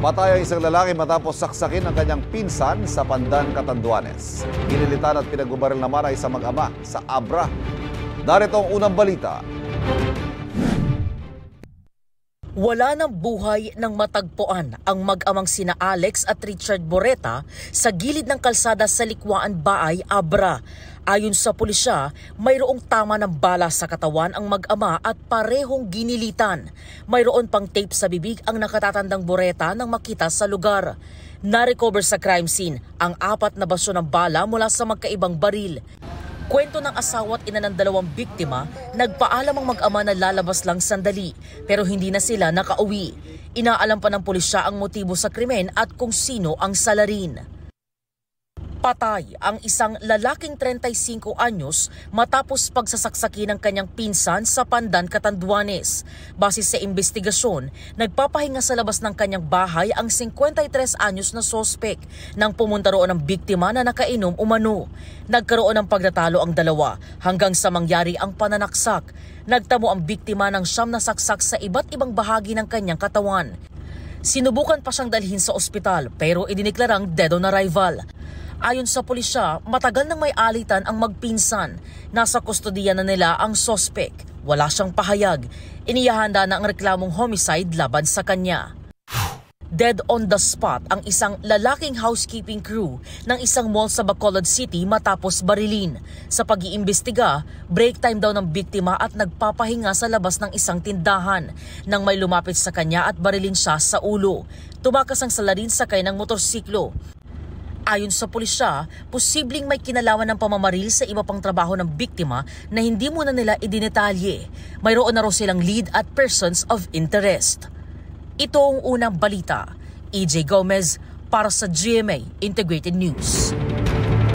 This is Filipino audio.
Patay ang isang lalaki matapos saksakin ang kanyang pinsan sa Pandan, Catanduanes. Ginilitan at pinagbubaril naman ang isang mag-ama sa Abra. Narito ang unang balita. Wala ng buhay nang matagpuan ang mag-amang sina Alex at Richard Boreta sa gilid ng kalsada sa Likwaan Baay, Abra. Ayon sa pulisya, mayroong tama ng bala sa katawan ang mag-ama at parehong ginilitan. Mayroon pang tape sa bibig ang nakatatandang Boreta nang makita sa lugar. Na-recover sa crime scene ang 4 na basyo ng bala mula sa magkaibang baril. Kwento ng asawa at ina ng 2 biktima, nagpaalam ang mag-ama na lalabas lang sandali pero hindi na sila nakauwi. Inaalam pa ng pulisya ang motibo sa krimen at kung sino ang salarin. Patay ang isang lalaking 35 anyos matapos pagsasaksakin ng kanyang pinsan sa Pandan, Catanduanes. Base sa investigasyon, nagpapahinga sa labas ng kanyang bahay ang 53 anyos na sospek nang pumunta roon ang biktima na nakainom umano. Nagkaroon ng pagtatalo ang dalawa hanggang sa mangyari ang pananaksak. Nagtamo ang biktima ng 9 na saksak sa iba't ibang bahagi ng kanyang katawan. Sinubukan pa siyang dalhin sa ospital pero idineklarang dead on arrival. Ayon sa pulisya, matagal nang may alitan ang magpinsan. Nasa kustodiya na nila ang sospek. Wala siyang pahayag. Inihahanda na ang reklamong homicide laban sa kanya. Dead on the spot ang isang lalaking housekeeping crew ng isang mall sa Bacolod City matapos barilin. Sa pag-iimbestiga, break time daw ng biktima at nagpapahinga sa labas ng isang tindahan nang may lumapit sa kanya at barilin siya sa ulo. Tumakas ang salarin sakay ng motorsiklo. Ayon sa pulisya, posibleng may kinalaman ng pamamaril sa iba pang trabaho ng biktima na hindi muna nila idinetalye. Mayroon na raw silang lead at persons of interest. Ito ang unang balita. EJ Gomez para sa GMA Integrated News.